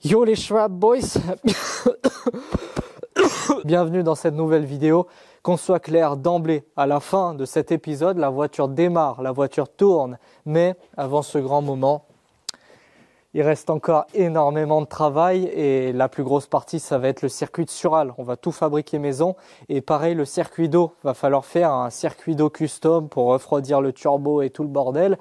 Yo les Schwab Boys. Bienvenue dans cette nouvelle vidéo. Qu'on soit clair d'emblée, à la fin de cet épisode, la voiture démarre, la voiture tourne. Mais avant ce grand moment, il reste encore énormément de travail et la plus grosse partie, ça va être le circuit de Sural. On va tout fabriquer maison et pareil, le circuit d'eau. Va falloir faire un circuit d'eau custom pour refroidir le turbo et tout le bordel.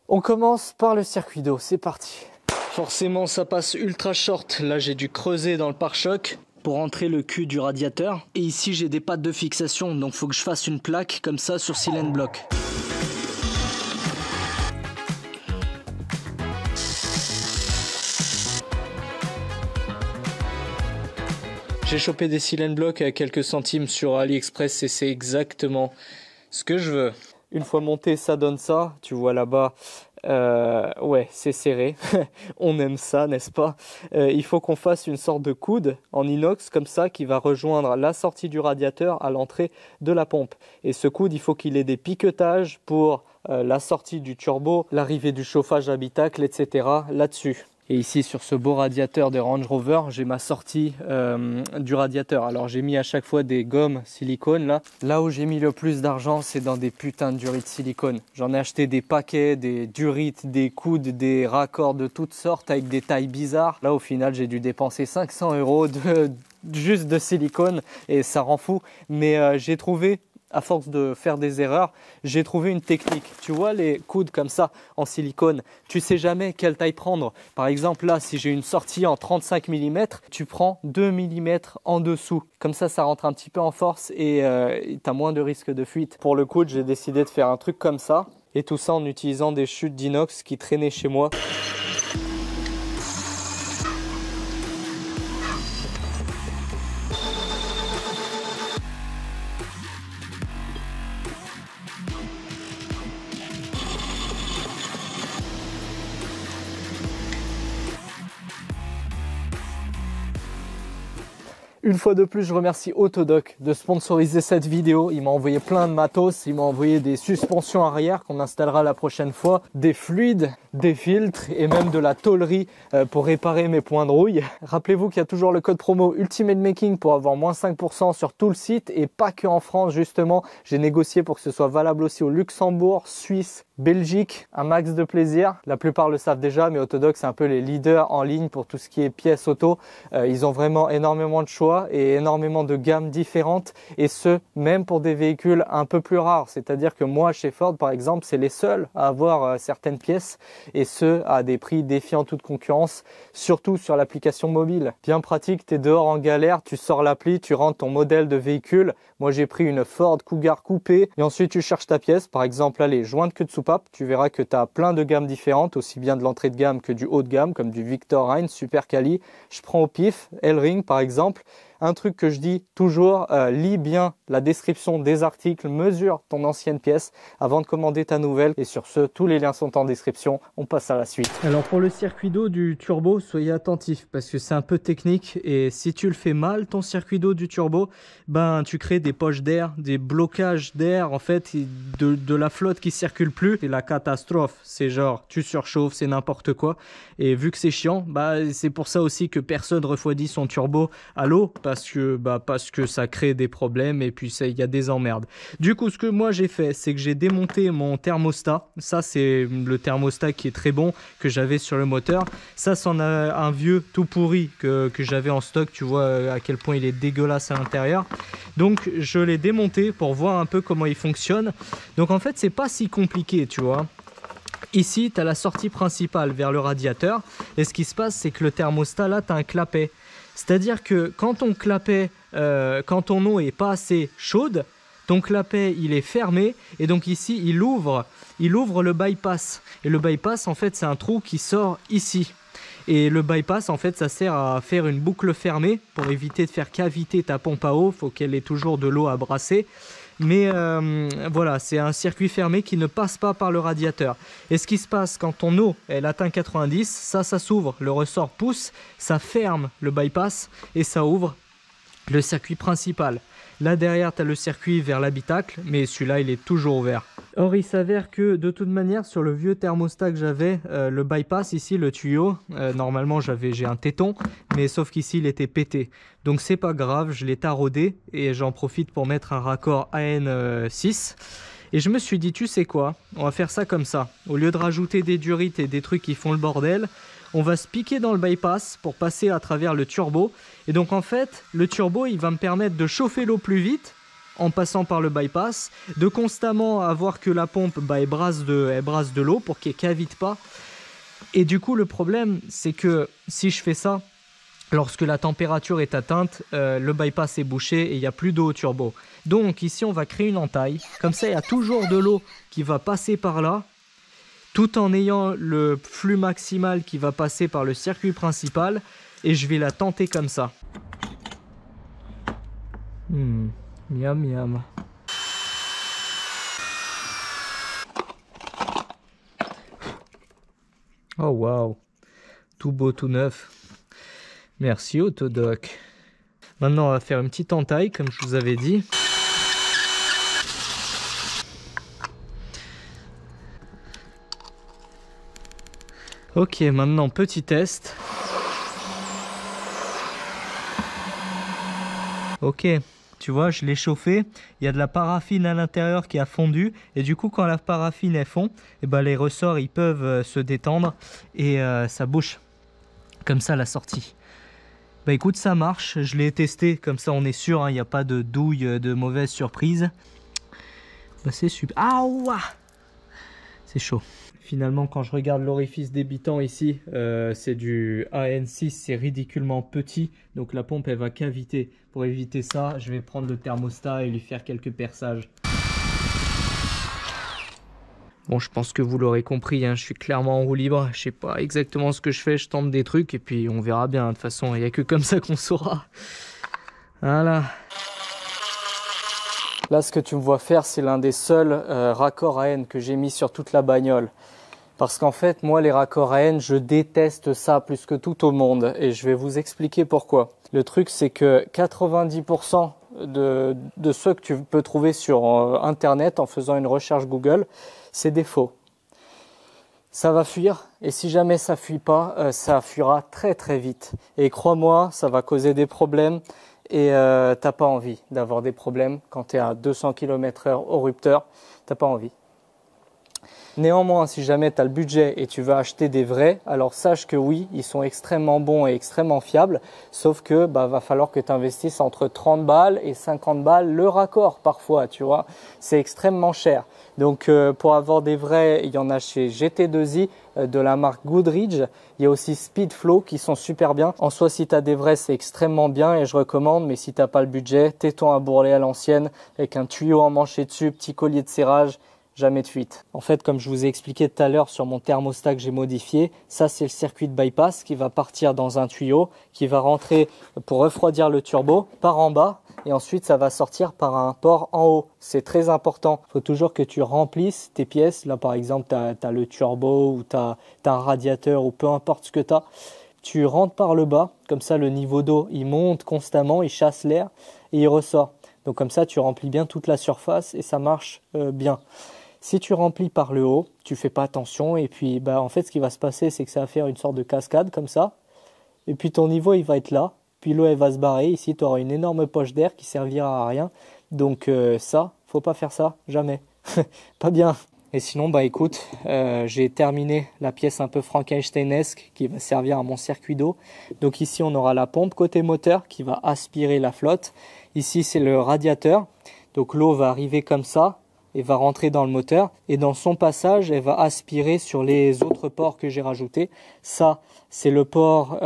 On commence par le circuit d'eau, c'est parti. Forcément, ça passe ultra short. Là, j'ai dû creuser dans le pare-choc pour entrer le cul du radiateur. Et ici, j'ai des pattes de fixation, donc il faut que je fasse une plaque comme ça sur Silent Block. J'ai chopé des Silent Block à quelques centimes sur AliExpress et c'est exactement ce que je veux. Une fois monté, ça donne ça. Tu vois là-bas, ouais, c'est serré. On aime ça, n'est-ce pas? Il faut qu'on fasse une sorte de coude en inox comme ça qui va rejoindre la sortie du radiateur à l'entrée de la pompe. Et ce coude, il faut qu'il ait des piquetages pour la sortie du turbo, l'arrivée du chauffage habitacle, etc. là-dessus. Et ici sur ce beau radiateur de Range Rover, j'ai ma sortie du radiateur. Alors j'ai mis à chaque fois des gommes silicone là. Là où j'ai mis le plus d'argent, c'est dans des putains de durites silicone. J'en ai acheté des paquets, des durites, des coudes, des raccords de toutes sortes avec des tailles bizarres. Là au final, j'ai dû dépenser 500 € juste de silicone et ça rend fou. Mais j'ai trouvé, à force de faire des erreurs, j'ai trouvé une technique. Tu vois les coudes comme ça en silicone, tu sais jamais quelle taille prendre. Par exemple là, si j'ai une sortie en 35 mm, tu prends 2 mm en dessous. Comme ça rentre un petit peu en force et tu as moins de risque de fuite. Pour le coude, j'ai décidé de faire un truc comme ça. Et tout ça en utilisant des chutes d'inox qui traînaient chez moi. Une fois de plus, je remercie Autodoc de sponsoriser cette vidéo. Il m'a envoyé plein de matos, il m'a envoyé des suspensions arrière qu'on installera la prochaine fois, des fluides, des filtres et même de la tôlerie pour réparer mes points de rouille. Rappelez-vous qu'il y a toujours le code promo Ultimate Making pour avoir moins 5% sur tout le site et pas que en France justement. J'ai négocié pour que ce soit valable aussi au Luxembourg, Suisse, Belgique, un max de plaisir. La plupart le savent déjà, mais Autodoc c'est un peu les leaders en ligne pour tout ce qui est pièces auto. Ils ont vraiment énormément de choix et énormément de gammes différentes et ce, même pour des véhicules un peu plus rares. C'est-à-dire que moi, chez Ford par exemple, c'est les seuls à avoir certaines pièces et ce, à des prix défiant toute concurrence, surtout sur l'application mobile. Bien pratique, tu es dehors en galère, tu sors l'appli, tu rentres ton modèle de véhicule. Moi, j'ai pris une Ford Cougar coupée et ensuite tu cherches ta pièce. Par exemple, allez, jointe queue de soupape. Tu verras que tu as plein de gammes différentes, aussi bien de l'entrée de gamme que du haut de gamme, comme du Victor Heinz, super quali. Je prends au pif, L-Ring par exemple. Un truc que je dis toujours, lis bien la description des articles, mesure ton ancienne pièce avant de commander ta nouvelle. Et sur ce, tous les liens sont en description. On passe à la suite. Alors pour le circuit d'eau du turbo, soyez attentifs parce que c'est un peu technique. Et si tu le fais mal, ton circuit d'eau du turbo, ben tu crées des poches d'air, des blocages d'air en fait, de la flotte qui circule plus. C'est la catastrophe. C'est genre, tu surchauffes, c'est n'importe quoi. Et vu que c'est chiant, bah c'est pour ça aussi que personne refroidit son turbo à l'eau. Parce que ça crée des problèmes et puis il y a des emmerdes. Du coup, ce que moi j'ai fait, c'est que j'ai démonté mon thermostat. Ça, c'est le thermostat qui est très bon, que j'avais sur le moteur. Ça, c'en a un vieux tout pourri que j'avais en stock. Tu vois à quel point il est dégueulasse à l'intérieur. Donc, je l'ai démonté pour voir un peu comment il fonctionne. Donc, en fait, c'est pas si compliqué, tu vois. Ici, tu as la sortie principale vers le radiateur. Et ce qui se passe, c'est que le thermostat, là, tu as un clapet. C'est-à-dire que quand ton clapet, quand ton eau est pas assez chaude, ton clapet il est fermé et donc ici il ouvre le bypass. Et le bypass en fait c'est un trou qui sort ici. Et le bypass en fait ça sert à faire une boucle fermée pour éviter de faire caviter ta pompe à eau. Il faut qu'elle ait toujours de l'eau à brasser. Mais voilà, c'est un circuit fermé qui ne passe pas par le radiateur. Et ce qui se passe quand ton eau elle atteint 90, ça s'ouvre, le ressort pousse, ça ferme le bypass et ça ouvre le circuit principal. Là derrière tu as le circuit vers l'habitacle, mais celui-là il est toujours ouvert. Or, il s'avère que de toute manière, sur le vieux thermostat que j'avais, le bypass ici, le tuyau, normalement j'ai un téton, mais sauf qu'ici il était pété. Donc c'est pas grave, je l'ai taraudé et j'en profite pour mettre un raccord AN6. Et je me suis dit, tu sais quoi, on va faire ça comme ça. Au lieu de rajouter des durites et des trucs qui font le bordel, on va se piquer dans le bypass pour passer à travers le turbo. Et donc en fait, le turbo, il va me permettre de chauffer l'eau plus vite en passant par le bypass, de constamment avoir que la pompe, elle brasse de l'eau pour qu'elle cavite pas. Et du coup, le problème, c'est que si je fais ça, lorsque la température est atteinte, le bypass est bouché et il n'y a plus d'eau au turbo. Donc ici, on va créer une entaille. Comme ça, il y a toujours de l'eau qui va passer par là, tout en ayant le flux maximal qui va passer par le circuit principal. Et je vais la tenter comme ça. Miam miam. Oh waouh, tout beau, tout neuf. Merci Autodoc. Maintenant on va faire une petite entaille comme je vous avais dit. Ok, maintenant petit test. Ok. Tu vois, je l'ai chauffé, il y a de la paraffine à l'intérieur qui a fondu et du coup quand la paraffine est fond, et ben, les ressorts ils peuvent se détendre et ça bouche comme ça la sortie. Bah écoute, ça marche, je l'ai testé, comme ça on est sûr, hein, il n'y a pas de douille, de mauvaise surprise. Bah, c'est super. Ah ouah, c'est chaud. Finalement, quand je regarde l'orifice débitant ici, c'est du AN6, c'est ridiculement petit. Donc la pompe, elle va caviter. Pour éviter ça, je vais prendre le thermostat et lui faire quelques perçages. Bon, je pense que vous l'aurez compris, hein, je suis clairement en roue libre. Je sais pas exactement ce que je fais, je tente des trucs et puis on verra bien. De toute façon, il n'y a que comme ça qu'on saura. Voilà. Là, ce que tu me vois faire, c'est l'un des seuls raccords AN que j'ai mis sur toute la bagnole. Parce qu'en fait, moi, les raccords AN, je déteste ça plus que tout au monde. Et je vais vous expliquer pourquoi. Le truc, c'est que 90% de ceux que tu peux trouver sur Internet en faisant une recherche Google, c'est des faux. Ça va fuir. Et si jamais ça fuit pas, ça fuira très très vite. Et crois-moi, ça va causer des problèmes. Et t'as pas envie d'avoir des problèmes quand tu es à 200 km/h au rupteur. T'as pas envie. Néanmoins, si jamais tu as le budget et tu veux acheter des vrais, alors sache que oui, ils sont extrêmement bons et extrêmement fiables, sauf que va falloir que tu investisses entre 30 balles et 50 balles le raccord parfois, tu vois. C'est extrêmement cher. Donc pour avoir des vrais, il y en a chez GT2i de la marque Goodrich. Il y a aussi Speedflow qui sont super bien. En soi, si tu as des vrais, c'est extrêmement bien et je recommande. Mais si tu n'as pas le budget, téton à bourrelet à l'ancienne avec un tuyau emmanché dessus, petit collier de serrage. Jamais de fuite. En fait, comme je vous ai expliqué tout à l'heure sur mon thermostat que j'ai modifié, ça c'est le circuit de bypass qui va partir dans un tuyau, qui va rentrer pour refroidir le turbo par en bas et ensuite ça va sortir par un port en haut. C'est très important. Il faut toujours que tu remplisses tes pièces. Là par exemple, tu as le turbo ou tu as un radiateur ou peu importe ce que tu as. Tu rentres par le bas, comme ça le niveau d'eau il monte constamment, il chasse l'air et il ressort. Donc comme ça tu remplis bien toute la surface et ça marche bien. Si tu remplis par le haut, tu fais pas attention et puis en fait ce qui va se passer c'est que ça va faire une sorte de cascade comme ça et puis ton niveau il va être là, puis l'eau elle va se barrer, ici tu auras une énorme poche d'air qui servira à rien. Donc ça, faut pas faire ça, jamais. Pas bien. Et sinon écoute, j'ai terminé la pièce un peu Frankensteinesque qui va servir à mon circuit d'eau. Donc ici on aura la pompe côté moteur qui va aspirer la flotte. Ici c'est le radiateur, donc l'eau va arriver comme ça et va rentrer dans le moteur et dans son passage elle va aspirer sur les autres ports que j'ai rajoutés. Ça c'est le port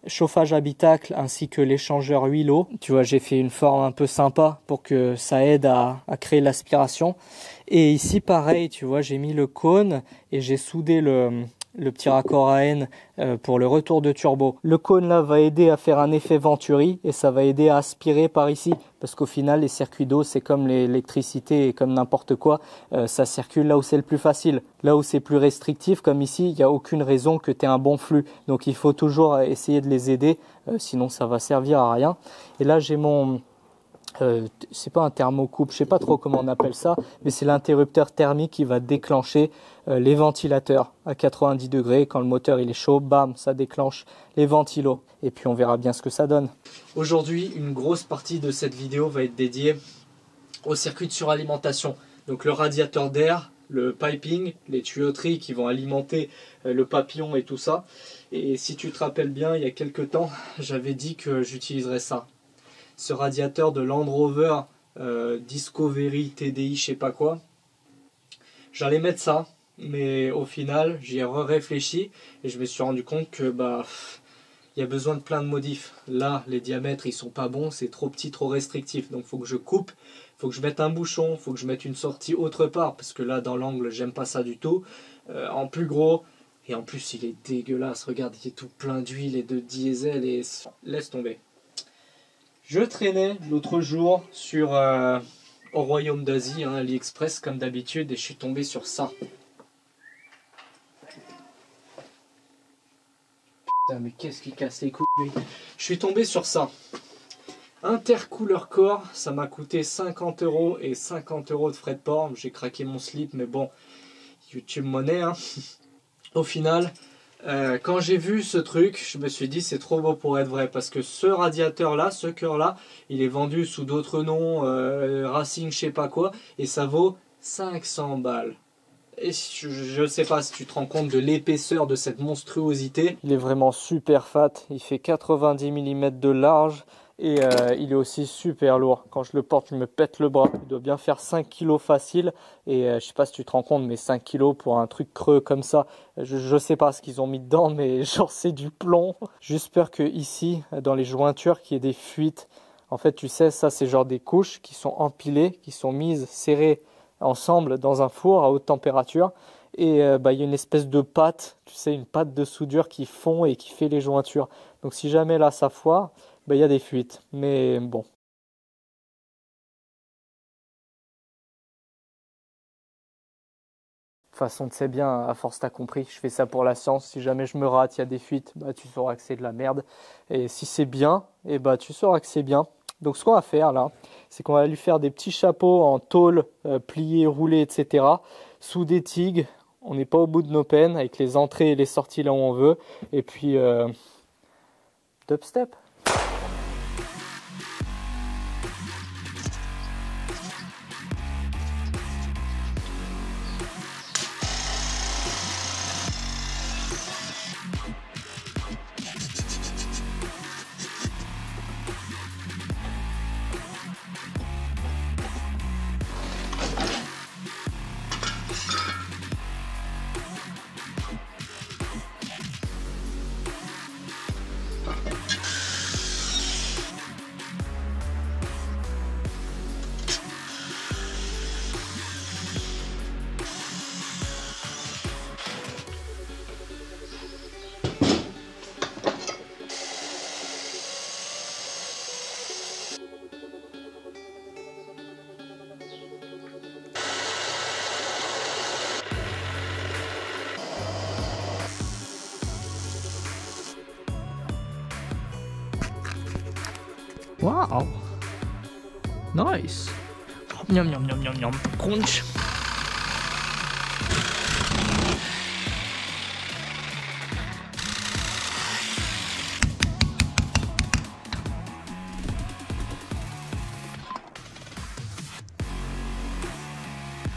chauffage habitacle ainsi que l'échangeur huile-eau. Tu vois, j'ai fait une forme un peu sympa pour que ça aide à créer l'aspiration. Et ici pareil, tu vois, j'ai mis le cône et j'ai soudé le petit raccord AN pour le retour de turbo. Le cône là va aider à faire un effet Venturi et ça va aider à aspirer par ici parce qu'au final les circuits d'eau c'est comme l'électricité et comme n'importe quoi, ça circule là où c'est le plus facile. Là où c'est plus restrictif comme ici, il n'y a aucune raison que tu aies un bon flux. Donc il faut toujours essayer de les aider, sinon ça va servir à rien. Et là j'ai mon c'est pas un thermocouple, je sais pas trop comment on appelle ça, mais c'est l'interrupteur thermique qui va déclencher les ventilateurs à 90 degrés. Quand le moteur il est chaud, bam, ça déclenche les ventilos. Et puis on verra bien ce que ça donne. Aujourd'hui, une grosse partie de cette vidéo va être dédiée au circuit de suralimentation. Donc le radiateur d'air, le piping, les tuyauteries qui vont alimenter le papillon et tout ça. Et si tu te rappelles bien, il y a quelques temps, j'avais dit que j'utiliserais ça. Ce radiateur de Land Rover Discovery TDI, je sais pas quoi. J'allais mettre ça, mais au final, j'y ai réfléchi et je me suis rendu compte que il y a besoin de plein de modifs. Là, les diamètres, ils sont pas bons, c'est trop petit, trop restrictif. Donc, il faut que je coupe, il faut que je mette un bouchon, il faut que je mette une sortie autre part, parce que là, dans l'angle, j'aime pas ça du tout. En plus gros, et en plus, il est dégueulasse. Regarde, il est tout plein d'huile et de diesel et laisse tomber. Je traînais l'autre jour sur au Royaume d'Asie, hein, AliExpress comme d'habitude, et je suis tombé sur ça. Putain, mais qu'est-ce qui casse les couilles, lui. Je suis tombé sur ça. Intercooler Core, ça m'a coûté 50 € et 50 € de frais de port. J'ai craqué mon slip, mais bon, YouTube monnaie. Hein. Au final, quand j'ai vu ce truc, je me suis dit c'est trop beau pour être vrai, parce que ce radiateur là, ce cœur là, il est vendu sous d'autres noms, Racing je sais pas quoi, et ça vaut 500 balles. Et je ne sais pas si tu te rends compte de l'épaisseur de cette monstruosité. Il est vraiment super fat, il fait 90 mm de large et il est aussi super lourd. Quand je le porte, je me pète le bras. Il doit bien faire 5 kg facile et je sais pas si tu te rends compte, mais 5 kg pour un truc creux comme ça, je sais pas ce qu'ils ont mis dedans, mais genre c'est du plomb. J'espère que ici, dans les jointures, qu'il y ait des fuites. En fait, tu sais, ça c'est genre des couches qui sont empilées, qui sont mises, serrées ensemble dans un four à haute température et il y a une espèce de pâte, tu sais, une pâte de soudure qui fond et qui fait les jointures. Donc si jamais là ça foire, il y a des fuites, mais bon. De toute façon, tu sais bien, à force t'as compris, je fais ça pour la science. Si jamais je me rate, il y a des fuites, tu sauras que c'est de la merde. Et si c'est bien, tu sauras que c'est bien. Donc ce qu'on va faire là, c'est qu'on va lui faire des petits chapeaux en tôle, pliés, roulés, etc. Sous des tigues, on n'est pas au bout de nos peines, avec les entrées et les sorties là où on veut. Et puis, dubstep. Wow, nice. Yum yum yum yum yum. Crunch.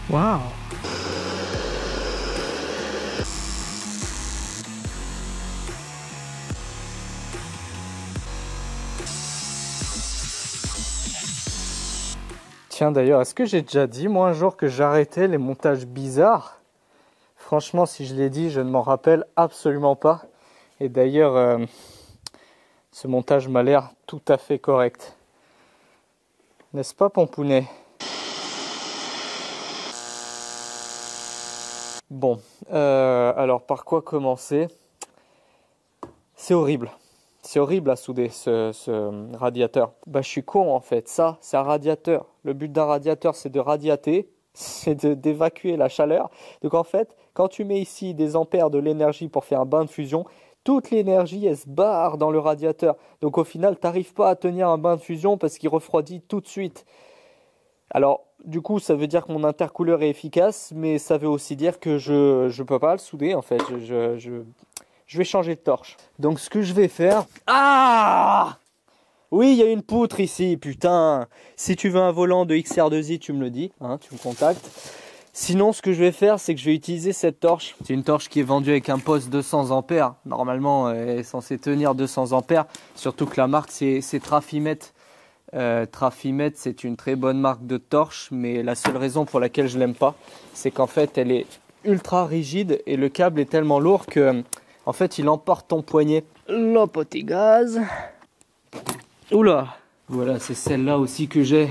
Wow. Tiens d'ailleurs, est-ce que j'ai déjà dit moi un jour que j'arrêtais les montages bizarres? Franchement, si je l'ai dit, je ne m'en rappelle absolument pas. Et d'ailleurs, ce montage m'a l'air tout à fait correct. N'est-ce pas, Pompounet? Bon, alors par quoi commencer? C'est horrible. C'est horrible à souder ce radiateur. Je suis con en fait. Ça, c'est un radiateur. Le but d'un radiateur, c'est de radiater, c'est d'évacuer la chaleur. Donc en fait, quand tu mets ici des ampères de l'énergie pour faire un bain de fusion, toute l'énergie, elle se barre dans le radiateur. Donc au final, tu n'arrives pas à tenir un bain de fusion parce qu'il refroidit tout de suite. Alors, du coup, ça veut dire que mon intercooleur est efficace, mais ça veut aussi dire que je peux pas le souder, en fait. Je vais changer de torche. Donc, ce que je vais faire... Ah! Oui, il y a une poutre ici, putain. Si tu veux un volant de XR2i, tu me le dis, hein, tu me contactes. Sinon, ce que je vais faire, c'est que je vais utiliser cette torche. C'est une torche qui est vendue avec un poste 200 ampères. Normalement, elle est censée tenir 200 ampères. Surtout que la marque, c'est Trafimet. Trafimet, c'est une très bonne marque de torche, mais la seule raison pour laquelle je l'aime pas, c'est qu'en fait, elle est ultra rigide et le câble est tellement lourd que, en fait, il emporte ton poignet. Le petit gaz. Oula. Voilà, c'est celle-là aussi que j'ai.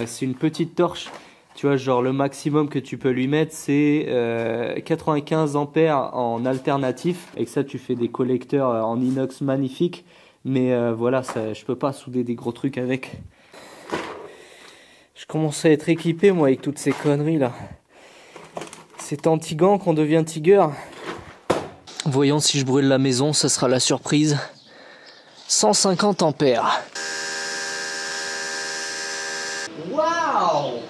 C'est une petite torche. Tu vois, genre le maximum que tu peux lui mettre, c'est 95 ampères en alternatif. Et que ça, tu fais des collecteurs en inox magnifiques. Mais voilà, ça, je peux pas souder des gros trucs avec. Je commence à être équipé, moi, avec toutes ces conneries là. C'est en tigant qu'on devient tiger. Voyons si je brûle la maison, ça sera la surprise. 150 ampères. Waouh!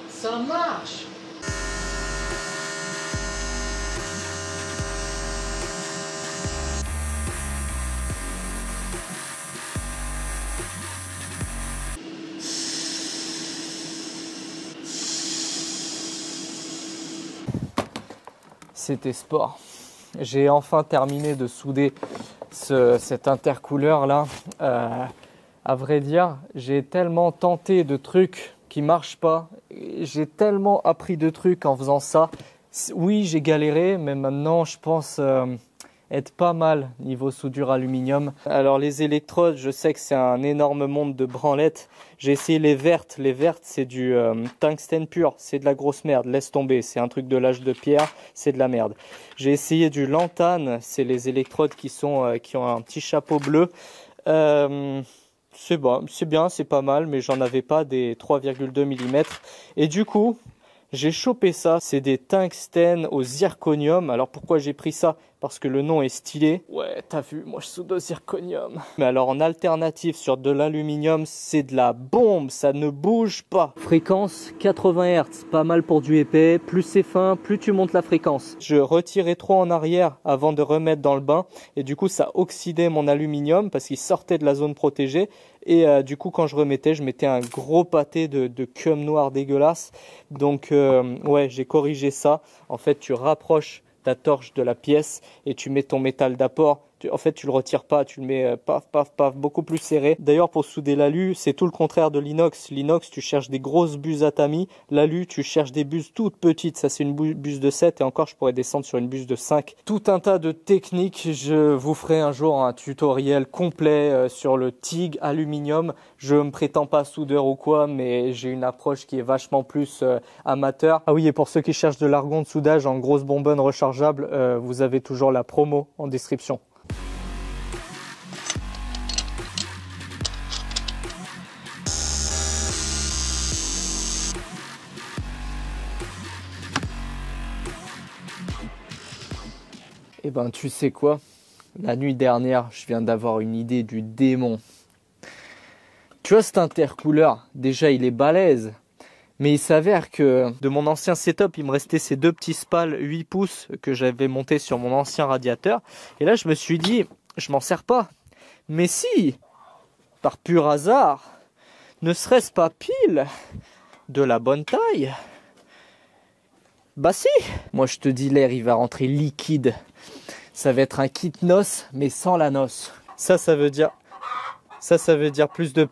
Ça marche! C'était sport. J'ai enfin terminé de souder cet intercooleur là. À vrai dire, j'ai tellement tenté de trucs qui marchent pas. J'ai tellement appris de trucs en faisant ça. Oui, j'ai galéré, mais maintenant je pense être pas mal niveau soudure aluminium. Alors les électrodes, je sais que c'est un énorme monde de branlettes. J'ai essayé les vertes. Les vertes, c'est du tungstène pur. C'est de la grosse merde. Laisse tomber. C'est un truc de l'âge de pierre. C'est de la merde. J'ai essayé du lantane. C'est les électrodes qui ont un petit chapeau bleu. C'est bon, c'est bien, c'est pas mal, mais j'en avais pas des 3,2 mm. Et du coup, j'ai chopé ça. C'est des tungstènes au zirconium. Alors pourquoi j'ai pris ça? Parce que le nom est stylé. Ouais, t'as vu, moi je soude au zirconium. Mais alors en alternative sur de l'aluminium, c'est de la bombe, ça ne bouge pas. Fréquence 80 Hz, pas mal pour du épais. Plus c'est fin, plus tu montes la fréquence. Je retirais trop en arrière avant de remettre dans le bain. Et du coup, ça oxydait mon aluminium parce qu'il sortait de la zone protégée. Et du coup, quand je remettais, je mettais un gros pâté de cum noir dégueulasse. Donc, ouais, j'ai corrigé ça. En fait, tu rapproches ta torche de la pièce et tu mets ton métal d'apport. En fait, tu le retires pas, tu le mets paf, paf, paf, beaucoup plus serré. D'ailleurs, pour souder l'alu, c'est tout le contraire de l'inox. L'inox, tu cherches des grosses buses à tamis. L'alu, tu cherches des buses toutes petites. Ça, c'est une buse de 7 et encore, je pourrais descendre sur une buse de 5. Tout un tas de techniques. Je vous ferai un jour un tutoriel complet sur le TIG aluminium. Je me prétends pas soudeur ou quoi, mais j'ai une approche qui est vachement plus amateur. Ah oui, et pour ceux qui cherchent de l'argon de soudage en grosse bonbonne rechargeable, vous avez toujours la promo en description. Eh ben, tu sais quoi? La nuit dernière, je viens d'avoir une idée du démon. Tu vois, cet intercooleur, déjà, il est balèze. Mais il s'avère que de mon ancien setup, il me restait ces deux petits spals 8 pouces que j'avais montés sur mon ancien radiateur. Et là, je me suis dit, je m'en sers pas. Mais si, par pur hasard, ne serait-ce pas pile de la bonne taille? Bah si. Moi, je te dis, l'air, il va rentrer liquide. Ça va être un kit noce, mais sans la noce. Ça veut dire plus de...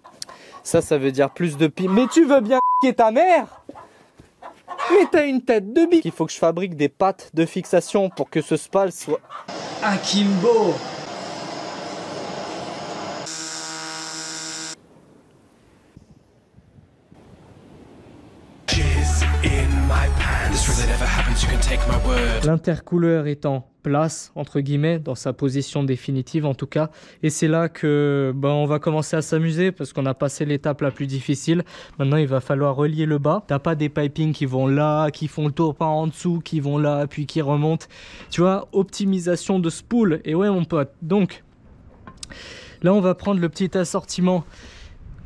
Ça veut dire plus de pile. Mais tu veux bien ***er ta mère? Mais t'as une tête de bite. Il faut que je fabrique des pattes de fixation pour que ce spal soit... un Kimbo. This really never happened L'intercooleur est en place, entre guillemets, dans sa position définitive en tout cas. Et c'est là que on va commencer à s'amuser parce qu'on a passé l'étape la plus difficile. Maintenant, il va falloir relier le bas. T'as pas des pipings qui vont là, qui font le tour par en dessous, qui vont là, puis qui remontent. Tu vois, optimisation de spool. Et ouais, mon pote. Donc, là, on va prendre le petit assortiment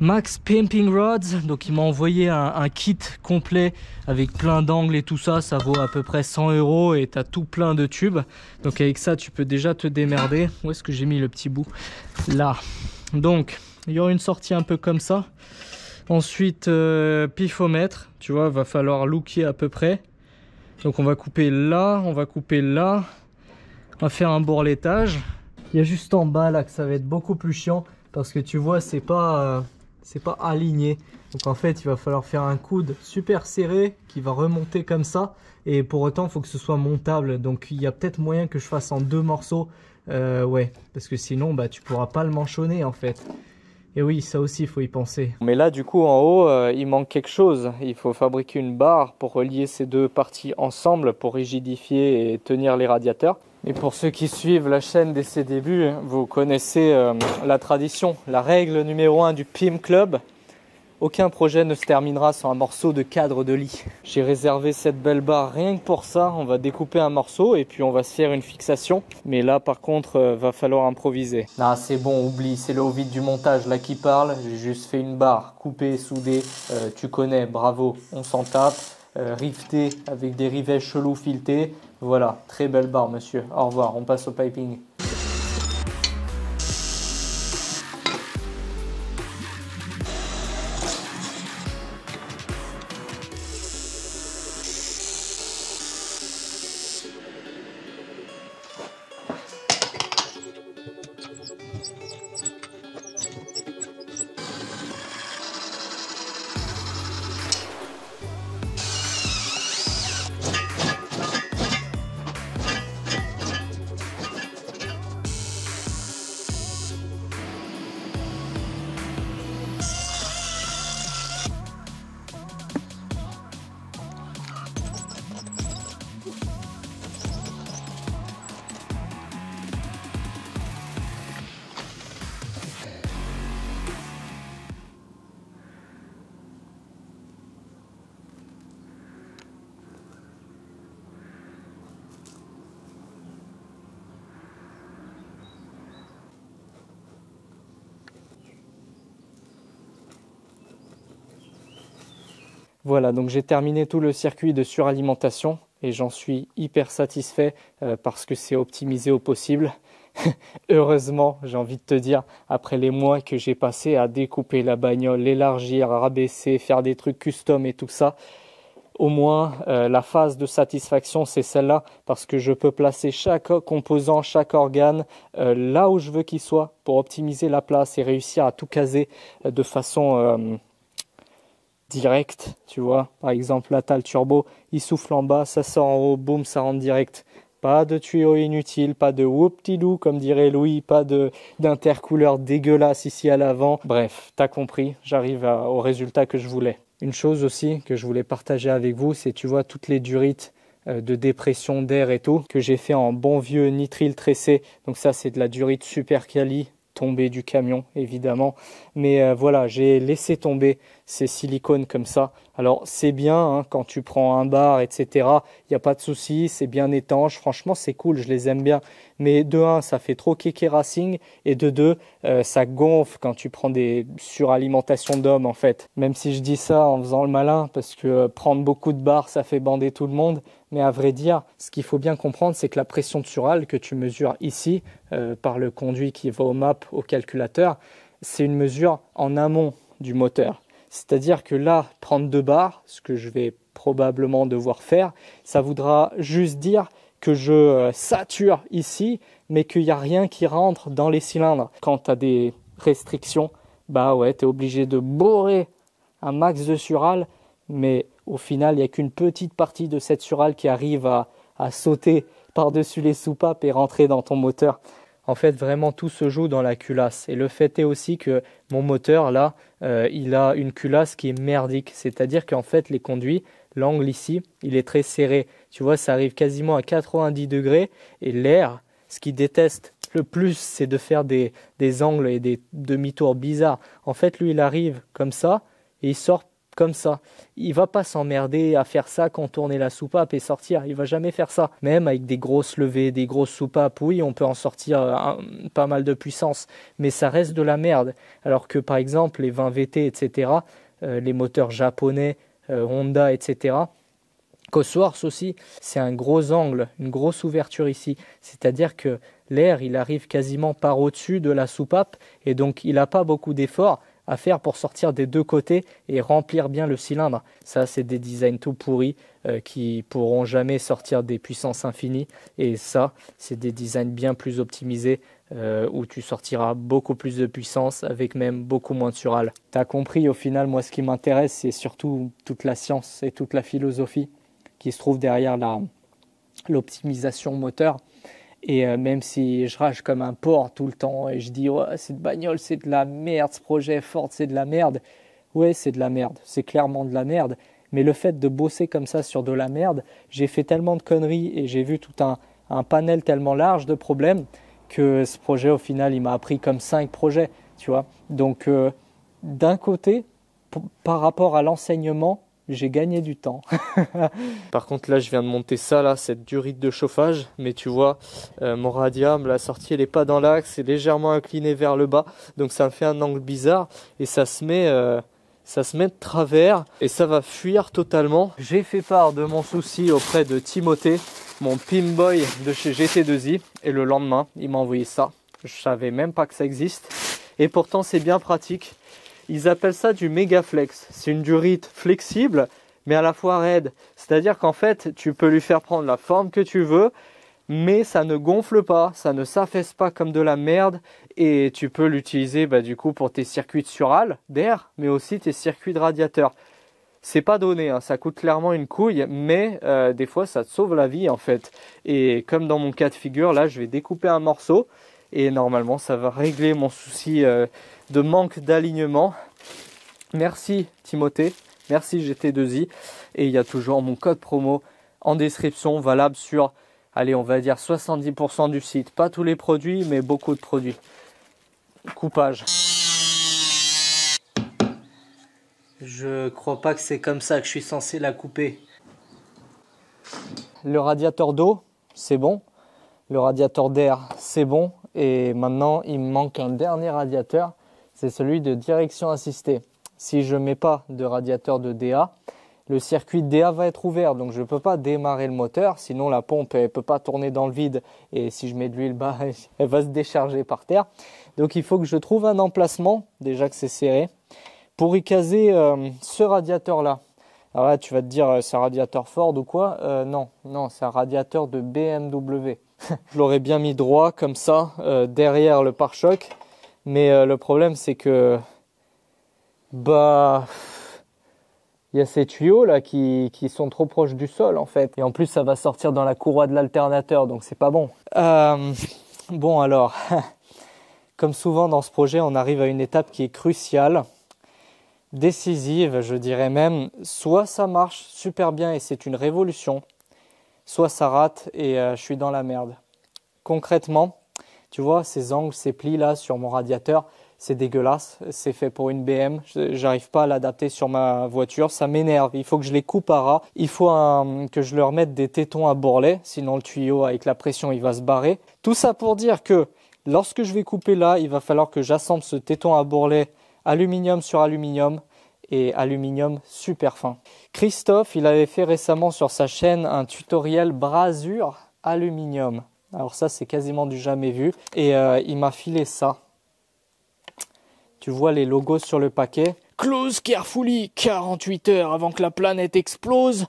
Max Pimping Rods. Donc il m'a envoyé un kit complet avec plein d'angles et tout ça. Ça vaut à peu près 100 € et tu as tout plein de tubes. Donc avec ça tu peux déjà te démerder. Où est-ce que j'ai mis le petit bout? Là. Donc il y aura une sortie un peu comme ça. Ensuite pifomètre. Tu vois, va falloir looker à peu près. Donc on va couper là, on va couper là. On va faire un bourrelettage. Il y a juste en bas là que ça va être beaucoup plus chiant parce que tu vois c'est pas aligné. Donc en fait il va falloir faire un coude super serré qui va remonter comme ça, et pour autant il faut que ce soit montable. Donc il y a peut-être moyen que je fasse en 2 morceaux, ouais, parce que sinon tu pourras pas le manchonner en fait. Et oui, ça aussi il faut y penser. Mais là du coup en haut il manque quelque chose. Il faut fabriquer une barre pour relier ces deux parties ensemble pour rigidifier et tenir les radiateurs. Et pour ceux qui suivent la chaîne dès ses débuts, vous connaissez la tradition, la règle numéro 1 du PIM Club. Aucun projet ne se terminera sans un morceau de cadre de lit. J'ai réservé cette belle barre rien que pour ça. On va découper un morceau et puis on va se faire une fixation. Mais là par contre, va falloir improviser. Ah c'est bon, oublie, c'est le haut vide du montage là qui parle. J'ai juste fait une barre coupée, soudée. Tu connais, bravo, on s'en tape. Riveté avec des rivets chelous filetés. Voilà, très belle barre monsieur. Au revoir, on passe au piping. Voilà, donc j'ai terminé tout le circuit de suralimentation et j'en suis hyper satisfait parce que c'est optimisé au possible. Heureusement, j'ai envie de te dire, après les mois que j'ai passé à découper la bagnole, l'élargir, rabaisser, faire des trucs custom et tout ça, au moins la phase de satisfaction c'est celle-là, parce que je peux placer chaque composant, chaque organe là où je veux qu'il soit pour optimiser la place et réussir à tout caser de façon direct, tu vois. Par exemple, là, tu as le turbo, il souffle en bas, ça sort en haut, boum, ça rentre direct. Pas de tuyaux inutiles, pas de whoop-ti-doo, comme dirait Louis, pas d'intercouleur dégueulasse ici à l'avant. Bref, t'as compris, j'arrive au résultat que je voulais. Une chose aussi que je voulais partager avec vous, c'est, tu vois, toutes les durites de dépression d'air et tout, que j'ai fait en bon vieux nitrile tressé. Donc ça, c'est de la durite super quali, tombée du camion, évidemment. Mais voilà, j'ai laissé tomber ces silicones comme ça. Alors c'est bien hein, quand tu prends un bar, etc. Il n'y a pas de souci, c'est bien étanche. Franchement, c'est cool, je les aime bien. Mais de 1, ça fait trop kéké racing. Et de 2, ça gonfle quand tu prends des suralimentations d'hommes en fait. Même si je dis ça en faisant le malin, parce que prendre beaucoup de bars, ça fait bander tout le monde. Mais à vrai dire, ce qu'il faut bien comprendre, c'est que la pression de sural que tu mesures ici, par le conduit qui va au map, au calculateur, c'est une mesure en amont du moteur. C'est-à-dire que là, prendre 2 bars, ce que je vais probablement devoir faire, ça voudra juste dire que je sature ici, mais qu'il n'y a rien qui rentre dans les cylindres. Quand tu as des restrictions, bah ouais, tu es obligé de bourrer un max de sural, mais au final, il n'y a qu'une petite partie de cette sural qui arrive à sauter par-dessus les soupapes et rentrer dans ton moteur. En fait, vraiment, tout se joue dans la culasse. Et le fait est aussi que mon moteur, là, il a une culasse qui est merdique. C'est-à-dire qu'en fait, les conduits, l'angle ici, il est très serré. Tu vois, ça arrive quasiment à 90 degrés. Et l'air, ce qu'il déteste le plus, c'est de faire des angles et des demi-tours bizarres. En fait, lui, il arrive comme ça et il sort comme ça. Il va pas s'emmerder à faire ça, contourner la soupape et sortir. Il va jamais faire ça. Même avec des grosses levées, des grosses soupapes, oui, on peut en sortir pas mal de puissance. Mais ça reste de la merde. Alors que, par exemple, les 20 VT, etc., les moteurs japonais, Honda, etc., Cosworth aussi, c'est un gros angle, une grosse ouverture ici. C'est-à-dire que l'air, il arrive quasiment par au-dessus de la soupape et donc il n'a pas beaucoup d'efforts à faire pour sortir des deux côtés et remplir bien le cylindre. Ça, c'est des designs tout pourris qui pourront jamais sortir des puissances infinies. Et ça, c'est des designs bien plus optimisés où tu sortiras beaucoup plus de puissance avec même beaucoup moins de sural. Tu as compris, au final, moi, ce qui m'intéresse, c'est surtout toute la science et toute la philosophie qui se trouve derrière l'optimisation moteur. Et même si je rage comme un porc tout le temps et je dis ouais, cette bagnole c'est de la merde, ce projet Ford c'est de la merde, ouais c'est de la merde, c'est clairement de la merde, mais le fait de bosser comme ça sur de la merde, j'ai fait tellement de conneries et j'ai vu tout un panel tellement large de problèmes que ce projet au final il m'a appris comme 5 projets, tu vois. Donc d'un côté, par rapport à l'enseignement, j'ai gagné du temps. Par contre là je viens de monter ça là, cette durite de chauffage, mais tu vois mon radium, la sortie elle est pas dans l'axe, c'est légèrement incliné vers le bas, donc ça me fait un angle bizarre et ça se met de travers et ça va fuir totalement. J'ai fait part de mon souci auprès de Timothée, mon Pimboy de chez GT2i, et le lendemain il m'a envoyé ça. Je savais même pas que ça existe et pourtant c'est bien pratique. Ils appellent ça du Megaflex. C'est une durite flexible, mais à la fois raide. C'est-à-dire qu'en fait, tu peux lui faire prendre la forme que tu veux, mais ça ne gonfle pas, ça ne s'affaisse pas comme de la merde. Et tu peux l'utiliser du coup pour tes circuits de sural d'air, mais aussi tes circuits de radiateur. C'est pas donné, hein, ça coûte clairement une couille, mais des fois ça te sauve la vie en fait. Et comme dans mon cas de figure, là je vais découper un morceau et normalement ça va régler mon souci de manque d'alignement. Merci Timothée, merci GT2i, et il y a toujours mon code promo en description valable sur, allez on va dire 70% du site, pas tous les produits mais beaucoup de produits. Coupage. Je crois pas que c'est comme ça que je suis censé la couper. Le radiateur d'eau, c'est bon. Le radiateur d'air, c'est bon. Et maintenant, il me manque un dernier radiateur. C'est celui de direction assistée. Si je ne mets pas de radiateur de DA, le circuit DA va être ouvert. Donc je ne peux pas démarrer le moteur. Sinon, la pompe ne peut pas tourner dans le vide. Et si je mets de l'huile, elle va se décharger par terre. Donc il faut que je trouve un emplacement, déjà que c'est serré, pour y caser ce radiateur-là. Alors là, tu vas te dire, c'est un radiateur Ford ou quoi? Non, c'est un radiateur de BMW. Je l'aurais bien mis droit, comme ça, derrière le pare-choc. Mais le problème, c'est que il y a ces tuyaux là qui sont trop proches du sol en fait. Et en plus, ça va sortir dans la courroie de l'alternateur, donc c'est pas bon. Bon alors, comme souvent dans ce projet, on arrive à une étape qui est cruciale, décisive, je dirais même. Soit ça marche super bien et c'est une révolution, soit ça rate et je suis dans la merde. Concrètement, tu vois, ces angles, ces plis là sur mon radiateur, c'est dégueulasse, c'est fait pour une BM, j'arrive pas à l'adapter sur ma voiture, ça m'énerve, il faut que je les coupe à ras, il faut que je leur mette des tétons à bourrelet, sinon le tuyau avec la pression il va se barrer. Tout ça pour dire que lorsque je vais couper là, il va falloir que j'assemble ce téton à bourrelet aluminium sur aluminium et aluminium super fin. Christophe, il avait fait récemment sur sa chaîne un tutoriel brasure aluminium. Alors ça, c'est quasiment du jamais vu. Et il m'a filé ça. Tu vois les logos sur le paquet. Close carefully, 48 heures avant que la planète explose.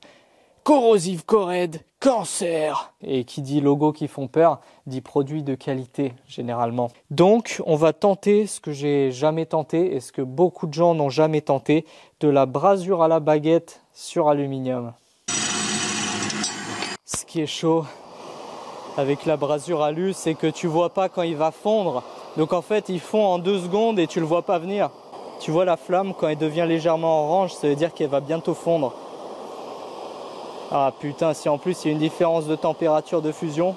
Corrosive Cored, cancer. Et qui dit logos qui font peur, dit produits de qualité, généralement. Donc, on va tenter ce que j'ai jamais tenté et ce que beaucoup de gens n'ont jamais tenté, de la brasure à la baguette sur aluminium. Ce qui est chaud avec la brasure alu, c'est que tu vois pas quand il va fondre. Donc en fait, il fond en 2 secondes et tu le vois pas venir. Tu vois la flamme, quand elle devient légèrement orange, ça veut dire qu'elle va bientôt fondre. Ah putain, si en plus il y a une différence de température de fusion.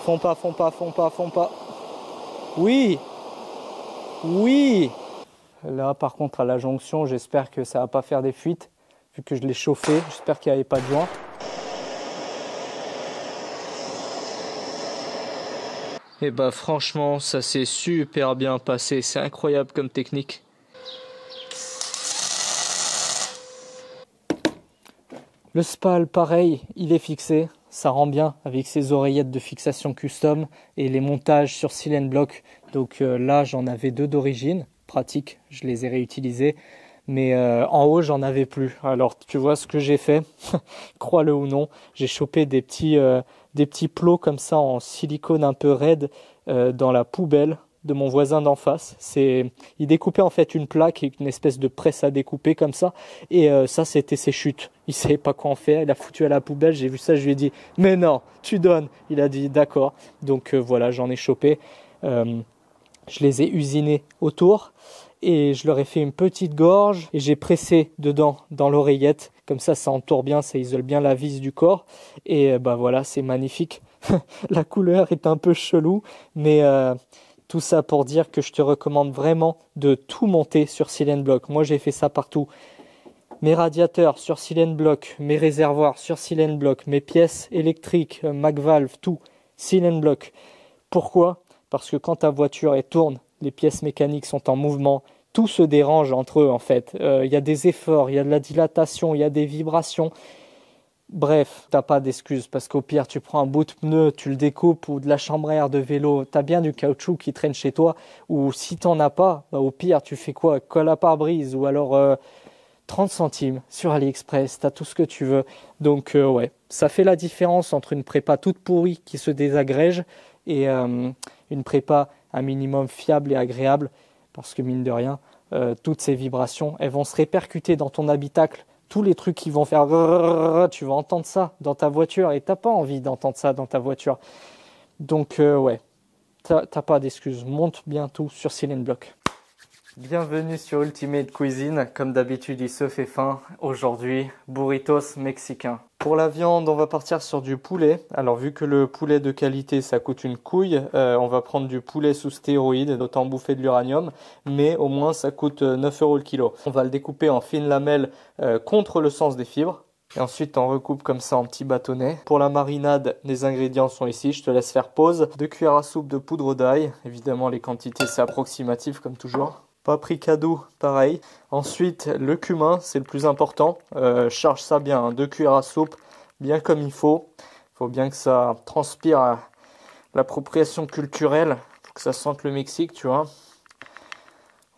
Fond pas, fond pas, fond pas, fond pas. Oui! Oui! Là par contre à la jonction, j'espère que ça va pas faire des fuites. Vu que je l'ai chauffé, j'espère qu'il n'y avait pas de joint. Et bah franchement, ça s'est super bien passé. C'est incroyable comme technique. Le spal, pareil, il est fixé. Ça rend bien avec ses oreillettes de fixation custom et les montages sur Silent Block. Donc là, j'en avais 2 d'origine. Pratique, je les ai réutilisés. Mais en haut, j'en avais plus. Alors, tu vois ce que j'ai fait, crois-le ou non, j'ai chopé des petits plots comme ça en silicone un peu raide dans la poubelle de mon voisin d'en face. Il découpait en fait une plaque et une espèce de presse à découper comme ça. Et ça, c'était ses chutes. Il savait pas quoi en faire. Il a foutu à la poubelle. J'ai vu ça, je lui ai dit « Mais non, tu donnes !» Il a dit « D'accord ». Donc voilà, j'en ai chopé. Je les ai usinés autour. Et je leur ai fait une petite gorge et j'ai pressé dedans dans l'oreillette. Comme ça entoure bien, ça isole bien la vis du corps. Et bah voilà, c'est magnifique. La couleur est un peu chelou, mais tout ça pour dire que je te recommande vraiment de tout monter sur Silent Block. Moi, j'ai fait ça partout. Mes radiateurs sur Silent Block, mes réservoirs sur Silent Block, mes pièces électriques, MagValve, tout, Silent Block. Pourquoi? Parce que quand ta voiture elle tourne, les pièces mécaniques sont en mouvement, tout se dérange entre eux en fait. Il y a des efforts, il y a de la dilatation, il y a des vibrations. Bref, t'as pas d'excuse parce qu'au pire tu prends un bout de pneu, tu le découpes ou de la chambre à air de vélo, t'as bien du caoutchouc qui traîne chez toi ou si t'en as pas, bah, au pire tu fais quoi? Colle à pare-brise ou alors 30 centimes sur AliExpress, t'as tout ce que tu veux. Donc ouais, ça fait la différence entre une prépa toute pourrie qui se désagrège et une prépa un minimum fiable et agréable parce que mine de rien, toutes ces vibrations, elles vont se répercuter dans ton habitacle. Tous les trucs qui vont faire tu vas entendre ça dans ta voiture et t'as pas envie d'entendre ça dans ta voiture. Donc ouais, t'as pas d'excuses. Monte bien tout sur Silent Block. Bienvenue sur Ultimate Cuisine. Comme d'habitude, il se fait faim. Aujourd'hui, burritos mexicains. Pour la viande, on va partir sur du poulet. Alors, vu que le poulet de qualité, ça coûte une couille, on va prendre du poulet sous stéroïdes, d'autant bouffer de l'uranium. Mais au moins, ça coûte 9 € le kilo. On va le découper en fines lamelles contre le sens des fibres. Et ensuite, on recoupe comme ça en petits bâtonnets. Pour la marinade, les ingrédients sont ici. Je te laisse faire pause. 2 cuillères à soupe de poudre d'ail. Évidemment, les quantités, c'est approximatif comme toujours. Paprika doux, pareil. Ensuite, le cumin, c'est le plus important. Charge ça bien, hein, 2 cuillères à soupe, bien comme il faut. Il faut bien que ça transpire l'appropriation culturelle, pour que ça sente le Mexique, tu vois.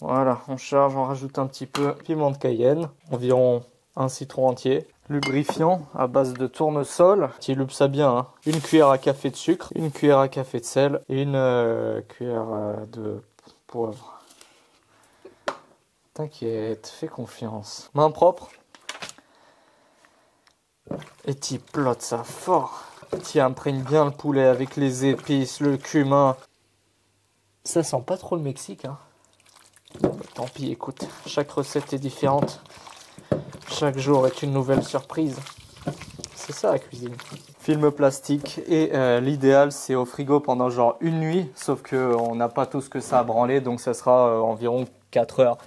Voilà, on charge, on rajoute un petit peu piment de Cayenne, environ un citron entier. Lubrifiant à base de tournesol, tu lubes ça bien, hein. 1 cuillère à café de sucre, 1 cuillère à café de sel et 1 cuillère de poivre. T'inquiète, fais confiance. Main propre. Et tu plottes ça fort. Tu imprègnes bien le poulet avec les épices, le cumin. Ça sent pas trop le Mexique, hein. Tant pis, écoute. Chaque recette est différente. Chaque jour est une nouvelle surprise. C'est ça la cuisine. Film plastique et l'idéal c'est au frigo pendant genre 1 nuit. Sauf qu'on n'a pas tout ce que ça a branlé, donc ça sera environ 4 heures.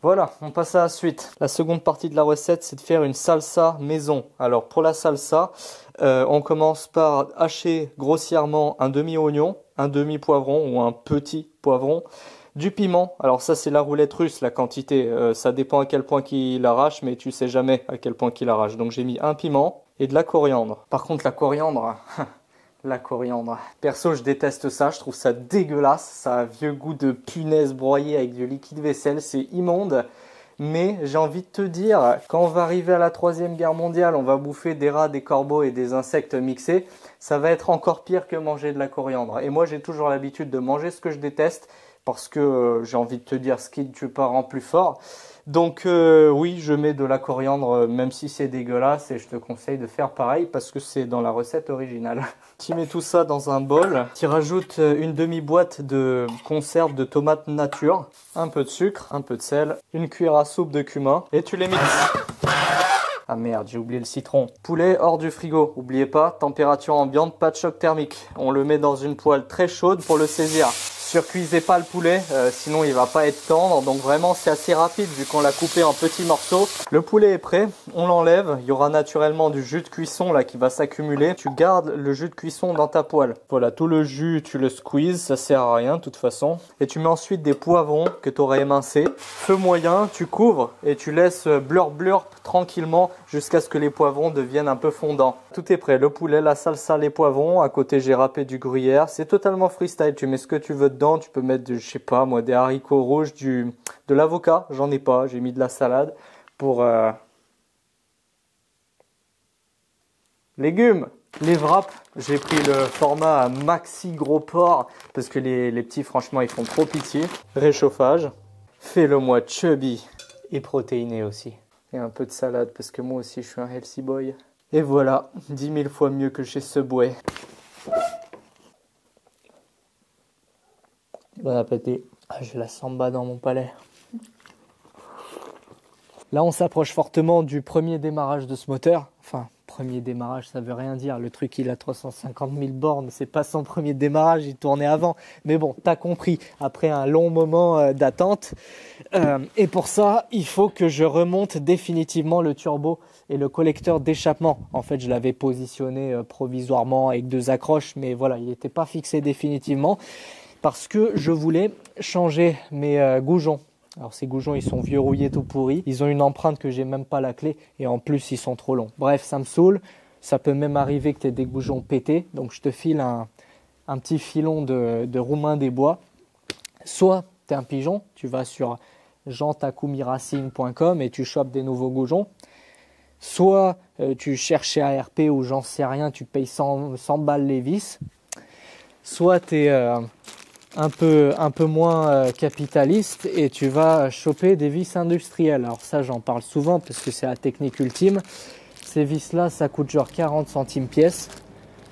Voilà, on passe à la suite. La seconde partie de la recette, c'est de faire une salsa maison. Alors pour la salsa, on commence par hacher grossièrement un demi-oignon, un demi-poivron ou un petit poivron, du piment. Alors ça c'est la roulette russe, la quantité. Ça dépend à quel point qu'il arrache, mais tu sais jamais à quel point qu'il arrache. Donc j'ai mis un piment et de la coriandre. Par contre la coriandre... La coriandre. Perso, je déteste ça, je trouve ça dégueulasse. Ça a un vieux goût de punaise broyée avec du liquide vaisselle, c'est immonde. Mais j'ai envie de te dire, quand on va arriver à la 3e guerre mondiale, on va bouffer des rats, des corbeaux et des insectes mixés, ça va être encore pire que manger de la coriandre. Et moi, j'ai toujours l'habitude de manger ce que je déteste, parce que j'ai envie de te dire, ce qui ne tue pas rend plus fort. Donc oui, je mets de la coriandre, même si c'est dégueulasse, et je te conseille de faire pareil parce que c'est dans la recette originale. Tu mets tout ça dans un bol, tu rajoutes une demi-boîte de conserve de tomates nature, un peu de sucre, un peu de sel, une cuillère à soupe de cumin, et tu les mixes. Ah merde, j'ai oublié le citron. Poulet hors du frigo, oubliez pas, température ambiante, pas de choc thermique. On le met dans une poêle très chaude pour le saisir. Surcuisez pas le poulet, sinon il va pas être tendre. Donc vraiment c'est assez rapide vu qu'on l'a coupé en petits morceaux. Le poulet est prêt, on l'enlève. Il y aura naturellement du jus de cuisson là qui va s'accumuler. Tu gardes le jus de cuisson dans ta poêle. Voilà, tout le jus tu le squeezes, ça sert à rien de toute façon. Et tu mets ensuite des poivrons que tu aurais émincés. Feu moyen, tu couvres et tu laisses blurp tranquillement jusqu'à ce que les poivrons deviennent un peu fondants. Tout est prêt, le poulet, la salsa, les poivrons. À côté j'ai râpé du gruyère. C'est totalement freestyle, tu mets ce que tu veux dedans. Tu peux mettre, je sais pas moi, des haricots rouges, de l'avocat. J'en ai pas, j'ai mis de la salade pour légumes. Les wraps, j'ai pris le format maxi gros porc parce que les petits franchement ils font trop pitié. Réchauffage, fais-le moi chubby et protéiné aussi. Et un peu de salade parce que moi aussi je suis un healthy boy. Et voilà, 10 000 fois mieux que chez Subway. Bon appétit. Ah, j'ai la samba dans mon palais. Là, on s'approche fortement du premier démarrage de ce moteur. Enfin, premier démarrage, ça veut rien dire. Le truc, il a 350 000 bornes. C'est pas son premier démarrage, il tournait avant. Mais bon, t'as compris. Après un long moment d'attente. Et pour ça, il faut que je remonte définitivement le turbo et le collecteur d'échappement. En fait, je l'avais positionné provisoirement avec 2 accroches. Mais voilà, il n'était pas fixé définitivement. Parce que je voulais changer mes goujons. Alors ces goujons, ils sont vieux rouillés tout pourris. Ils ont une empreinte que j'ai même pas la clé. Et en plus, ils sont trop longs. Bref, ça me saoule. Ça peut même arriver que tu aies des goujons pétés. Donc je te file un petit filon de Roumain des Bois. Soit tu es un pigeon, tu vas sur jeantakumiracine.com et tu chopes des nouveaux goujons. Soit tu cherches chez ARP ou j'en sais rien, tu payes 100 balles les vis. Soit tu es un peu moins capitaliste et tu vas choper des vis industrielles. Alors ça, j'en parle souvent parce que c'est la technique ultime. Ces vis-là, ça coûte genre 40 centimes pièce.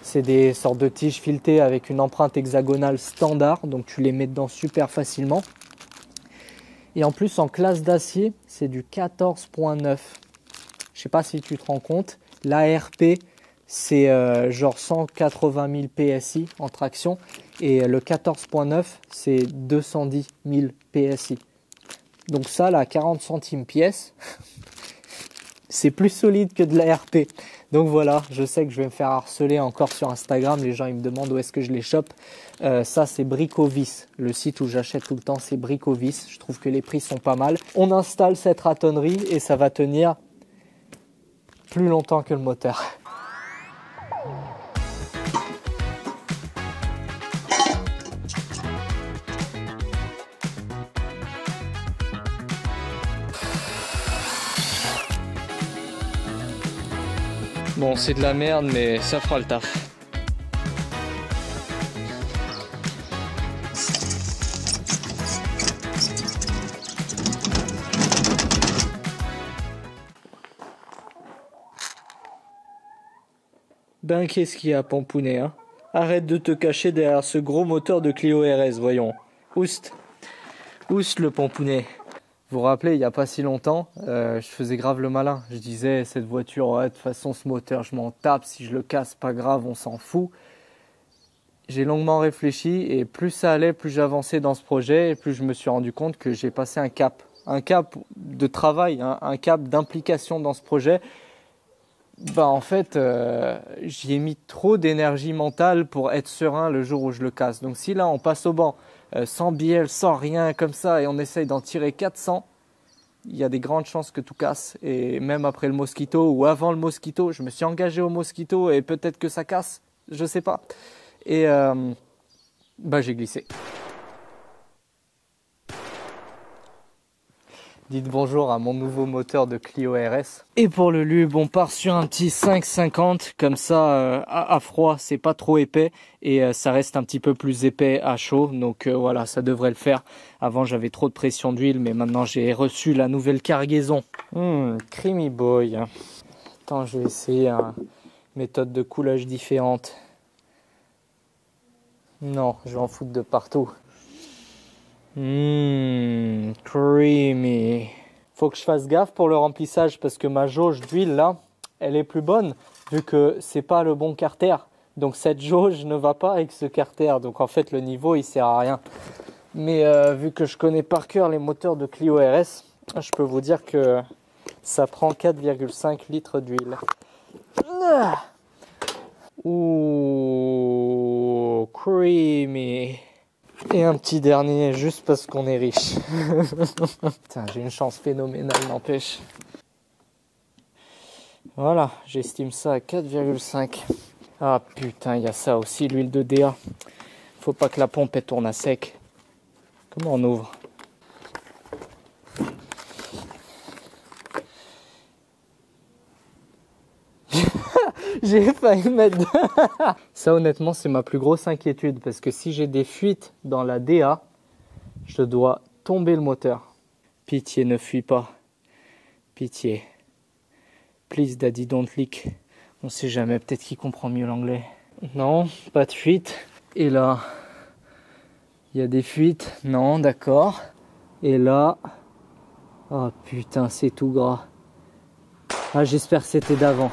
C'est des sortes de tiges filetées avec une empreinte hexagonale standard, donc tu les mets dedans super facilement. Et en plus, en classe d'acier, c'est du 14.9. Je sais pas si tu te rends compte. L'ARP, c'est genre 180 000 PSI en traction. Et le 14.9, c'est 210 000 PSI. Donc ça, là, 40 centimes pièce, c'est plus solide que de l'ARP. Donc voilà, je sais que je vais me faire harceler encore sur Instagram. Les gens, ils me demandent où est-ce que je les chope. Ça, c'est Bricovis. Le site où j'achète tout le temps, c'est Bricovis. Je trouve que les prix sont pas mal. On installe cette ratonnerie et ça va tenir plus longtemps que le moteur. Bon, c'est de la merde, mais ça fera le taf. Ben, qu'est-ce qu'il y a, Pampounet, hein? Arrête de te cacher derrière ce gros moteur de Clio RS, voyons. Oust. Oust, le Pampounet. Vous vous rappelez, il n'y a pas si longtemps, je faisais grave le malin. Je disais, cette voiture, ouais, de toute façon, ce moteur, je m'en tape. Si je le casse, pas grave, on s'en fout. J'ai longuement réfléchi et plus ça allait, plus j'avançais dans ce projet et plus je me suis rendu compte que j'ai passé un cap. Un cap de travail, hein, un cap d'implication dans ce projet. Bah en fait, j'y ai mis trop d'énergie mentale pour être serein le jour où je le casse. Donc si là, on passe au banc, sans bielle, sans rien comme ça, et on essaye d'en tirer 400, il y a des grandes chances que tout casse. Et même après le Mosquito ou avant le Mosquito, je me suis engagé au Mosquito et peut-être que ça casse, je sais pas. Et bah j'ai glissé. Dites bonjour à mon nouveau moteur de Clio RS. Et pour le lube, on part sur un petit 5,50. Comme ça, à froid, c'est pas trop épais. Et ça reste un petit peu plus épais à chaud. Donc voilà, ça devrait le faire. Avant, j'avais trop de pression d'huile. Mais maintenant, j'ai reçu la nouvelle cargaison. Creamy boy. Attends, je vais essayer une méthode de coulage différente. Non, je vais en foutre de partout. Creamy. Faut que je fasse gaffe pour le remplissage parce que ma jauge d'huile là, elle est plus bonne vu que c'est pas le bon carter. Donc cette jauge ne va pas avec ce carter. Donc en fait le niveau il sert à rien. Mais vu que je connais par cœur les moteurs de Clio RS, je peux vous dire que ça prend 4,5 litres d'huile. Ouh, creamy. Et un petit dernier, juste parce qu'on est riche. Putain, j'ai une chance phénoménale, n'empêche. Voilà, j'estime ça à 4,5. Ah putain, il y a ça aussi, l'huile de DA. Faut pas que la pompe elle tourne à sec. Comment on ouvre? J'ai failli mettre... Ça honnêtement c'est ma plus grosse inquiétude parce que si j'ai des fuites dans la DA, je dois tomber le moteur. Pitié, ne fuis pas. Pitié. Please daddy don't leak. On sait jamais, peut-être qu'il comprend mieux l'anglais. Non, pas de fuite. Et là, il y a des fuites. Non, d'accord. Et là... Oh putain, c'est tout gras. Ah, j'espère que c'était d'avant.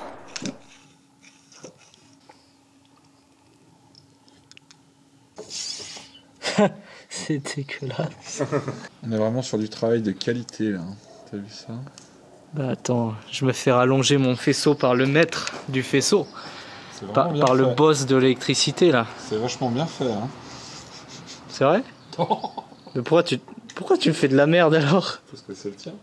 C'est dégueulasse. On est vraiment sur du travail de qualité là. T'as vu ça? Bah attends, je me fais rallonger mon faisceau par le maître du faisceau. Par le boss de l'électricité là. C'est vachement bien fait. Hein. C'est vrai? Mais pourquoi tu fais de la merde alors? Parce que c'est le tien.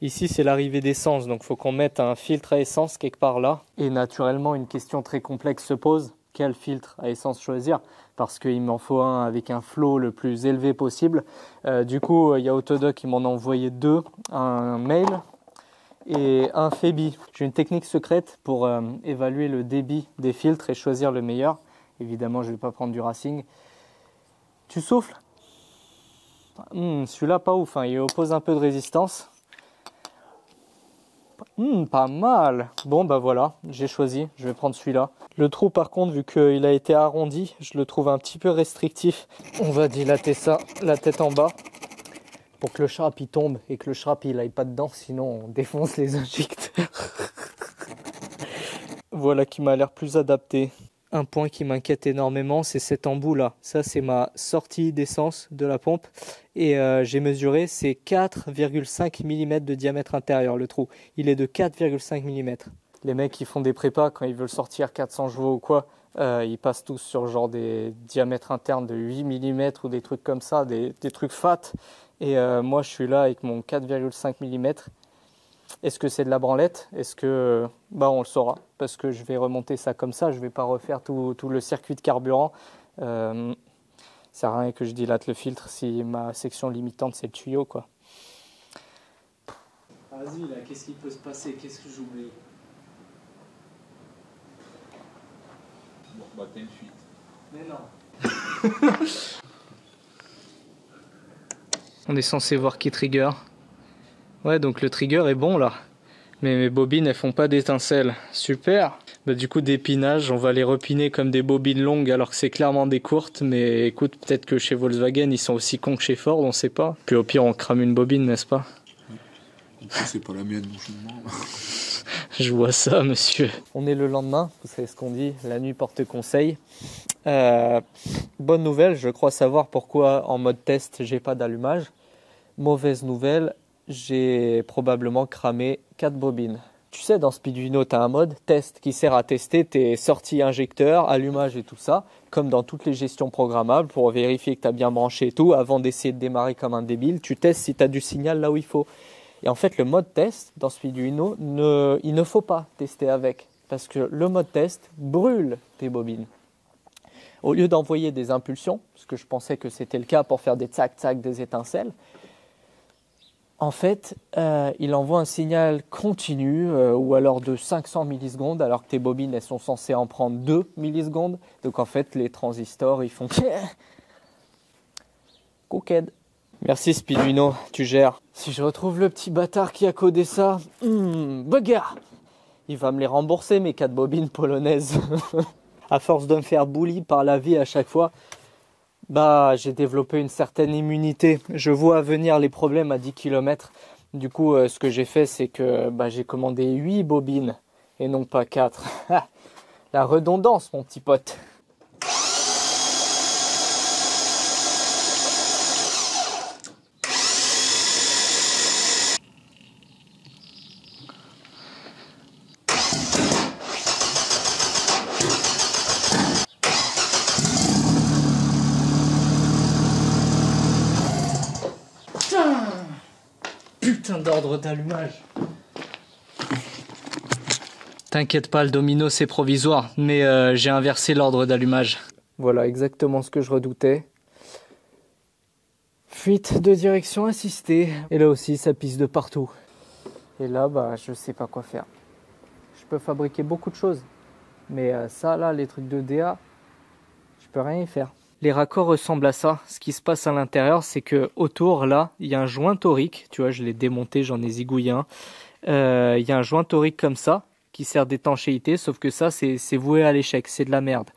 Ici c'est l'arrivée d'essence, donc faut qu'on mette un filtre à essence quelque part là. Et naturellement une question très complexe se pose. Quel filtre à essence choisir? Parce qu'il m'en faut un avec un flow le plus élevé possible. Du coup, il y a Autodoc qui m'en a envoyé deux, un mail et un Febi. J'ai une technique secrète pour évaluer le débit des filtres et choisir le meilleur. Évidemment, je ne vais pas prendre du Racing. Tu souffles? Celui-là, pas ouf, hein. Il oppose un peu de résistance. Pas mal. Bon bah voilà, j'ai choisi, je vais prendre celui-là. Le trou par contre, vu qu'il a été arrondi, je le trouve un petit peu restrictif. On va dilater ça, la tête en bas, pour que le strap il tombe et que le strap il aille pas dedans, sinon on défonce les injecteurs. Voilà qui m'a l'air plus adapté. Un point qui m'inquiète énormément, c'est cet embout là. Ça c'est ma sortie d'essence de la pompe. Et j'ai mesuré, c'est 4,5 mm de diamètre intérieur le trou. Il est de 4,5 mm. Les mecs qui font des prépas, quand ils veulent sortir 400 chevaux ou quoi, ils passent tous sur genre des diamètres internes de 8 mm ou des trucs comme ça, des trucs fat. Et moi je suis là avec mon 4,5 mm. Est-ce que c'est de la branlette? Est-ce que... Bah on le saura, parce que je vais remonter ça comme ça, je ne vais pas refaire tout le circuit de carburant. Ça sert à rien que je dilate le filtre si ma section limitante c'est le tuyau quoi. Vas-y là, qu'est-ce qui peut se passer? Qu'est-ce que j'oublie? Bon, bah t'as une fuite. Mais non. On est censé voir qui trigger. Ouais, donc le trigger est bon là. Mais mes bobines, elles font pas d'étincelles. Super. Bah, du coup, d'épinage, on va les repiner comme des bobines longues alors que c'est clairement des courtes. Mais écoute, peut-être que chez Volkswagen, ils sont aussi cons que chez Ford, on sait pas. Puis au pire, on crame une bobine, n'est-ce pas? C'est pas la mienne, mon cheminement. Je vois ça, monsieur. On est le lendemain, vous savez ce qu'on dit, la nuit porte conseil. Bonne nouvelle, je crois savoir pourquoi en mode test, j'ai pas d'allumage. Mauvaise nouvelle, j'ai probablement cramé 4 bobines. Tu sais, dans Speeduino, tu as un mode test qui sert à tester tes sorties injecteurs, allumage et tout ça, comme dans toutes les gestions programmables, pour vérifier que tu as bien branché et tout. Avant d'essayer de démarrer comme un débile, tu testes si tu as du signal là où il faut. Et en fait, le mode test dans Speeduino, il ne faut pas tester avec, parce que le mode test brûle tes bobines. Au lieu d'envoyer des impulsions, parce que je pensais que c'était le cas pour faire des tsac-tsac, des étincelles, En fait, il envoie un signal continu ou alors de 500 millisecondes alors que tes bobines elles sont censées en prendre 2 millisecondes. Donc en fait, les transistors ils font coquette. Merci Speeduino, tu gères. Si je retrouve le petit bâtard qui a codé ça, bagarre. Il va me les rembourser mes 4 bobines polonaises. À force de me faire bully par la vie à chaque fois, bah j'ai développé une certaine immunité. Je vois venir les problèmes à 10 km. Du coup, ce que j'ai fait, c'est que j'ai commandé 8 bobines et non pas 4. La redondance, mon petit pote. Putain d'ordre d'allumage. T'inquiète pas, le domino c'est provisoire, mais j'ai inversé l'ordre d'allumage. Voilà exactement ce que je redoutais. Fuite de direction assistée. Et là aussi ça pisse de partout. Et là je sais pas quoi faire. Je peux fabriquer beaucoup de choses. Mais ça là, les trucs de DA, je peux rien y faire. Les raccords ressemblent à ça. Ce qui se passe à l'intérieur, c'est que autour, là, il y a un joint torique. Tu vois, je l'ai démonté, j'en ai zigouillé un. Il y a un joint torique comme ça, qui sert d'étanchéité, sauf que ça, c'est voué à l'échec. C'est de la merde.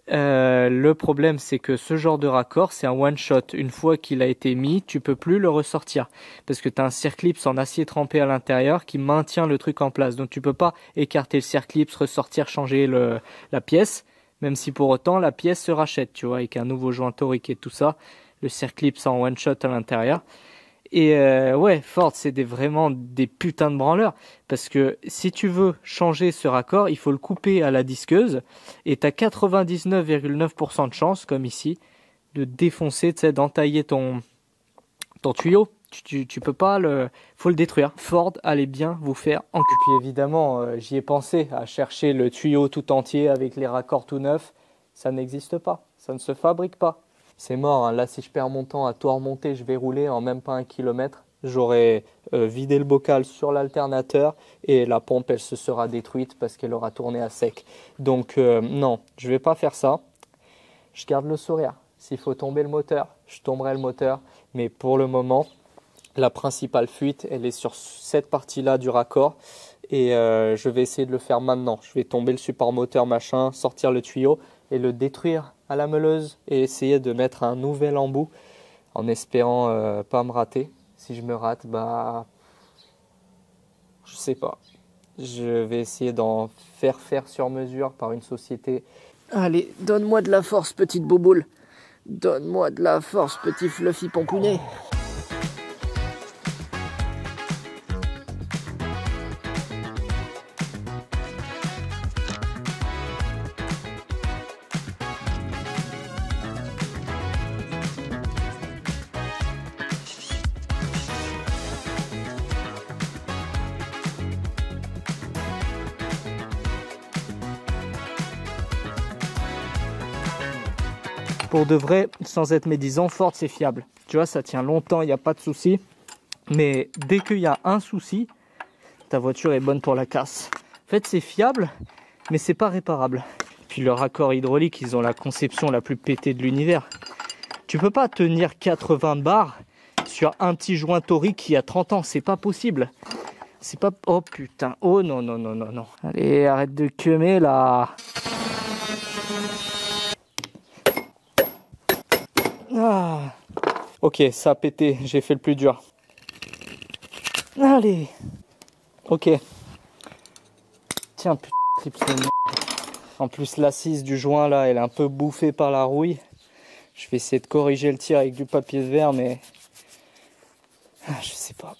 Le problème, c'est que ce genre de raccord, c'est un one-shot. Une fois qu'il a été mis, tu peux plus le ressortir. Parce que tu as un circlips en acier trempé à l'intérieur qui maintient le truc en place. Donc tu peux pas écarter le circlips, ressortir, changer la pièce. Même si pour autant la pièce se rachète, tu vois, avec un nouveau joint torique et tout ça, le circlips en one shot à l'intérieur. Et ouais, Ford, c'est vraiment des putains de branleurs. Parce que si tu veux changer ce raccord, il faut le couper à la disqueuse. Et tu as 99,9% de chance, comme ici, de défoncer, tu sais, d'entailler ton tuyau. Tu peux pas faut le détruire. Ford, allez bien vous faire enculer. Puis évidemment, j'y ai pensé à chercher le tuyau tout entier avec les raccords tout neufs. Ça n'existe pas. Ça ne se fabrique pas. C'est mort. Hein. Là, si je perds mon temps à tout remonter, je vais rouler en même pas 1 kilomètre. J'aurai vidé le bocal sur l'alternateur et la pompe, elle se sera détruite parce qu'elle aura tourné à sec. Donc non, je vais pas faire ça. Je garde le sourire. S'il faut tomber le moteur, je tomberai le moteur. Mais pour le moment, la principale fuite, elle est sur cette partie-là du raccord et je vais essayer de le faire maintenant. Je vais tomber le support moteur machin, sortir le tuyau et le détruire à la meuleuse et essayer de mettre un nouvel embout en espérant pas me rater. Si je me rate, je sais pas. Je vais essayer d'en faire sur mesure par une société. Allez, donne-moi de la force, petite bouboule. Donne-moi de la force, petit fluffy pompounet. Pour de vrai, sans être médisant, Ford c'est fiable. Tu vois, ça tient longtemps, il n'y a pas de souci. Mais dès qu'il y a un souci, ta voiture est bonne pour la casse. En fait, c'est fiable, mais c'est pas réparable. Puis le raccord hydraulique, ils ont la conception la plus pétée de l'univers. Tu peux pas tenir 80 bars sur un petit joint torique qui a 30 ans, c'est pas possible. C'est pas... Oh putain, oh non, non, non, non, non. Allez, arrête de queumer là. Ah. Ok, ça a pété, j'ai fait le plus dur. Allez. Ok. Tiens, putain, en plus l'assise du joint là, elle est un peu bouffée par la rouille. Je vais essayer de corriger le tir avec du papier de verre, mais... je sais pas.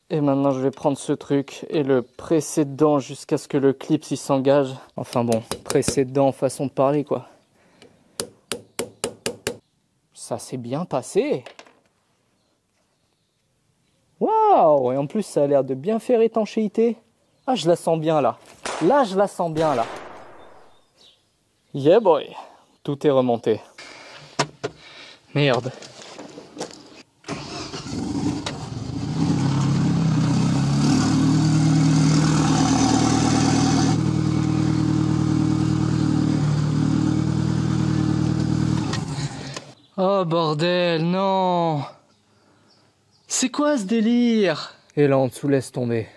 Et maintenant je vais prendre ce truc et le presser dedans jusqu'à ce que le clip s'y s'engage. Enfin bon, presser dedans façon de parler quoi. Ça s'est bien passé. Waouh! Et en plus, ça a l'air de bien faire étanchéité. Ah, je la sens bien là. Là, je la sens bien là. Yeah boy! Tout est remonté. Merde. Oh bordel, non. C'est quoi ce délire? Et là en dessous, laisse tomber.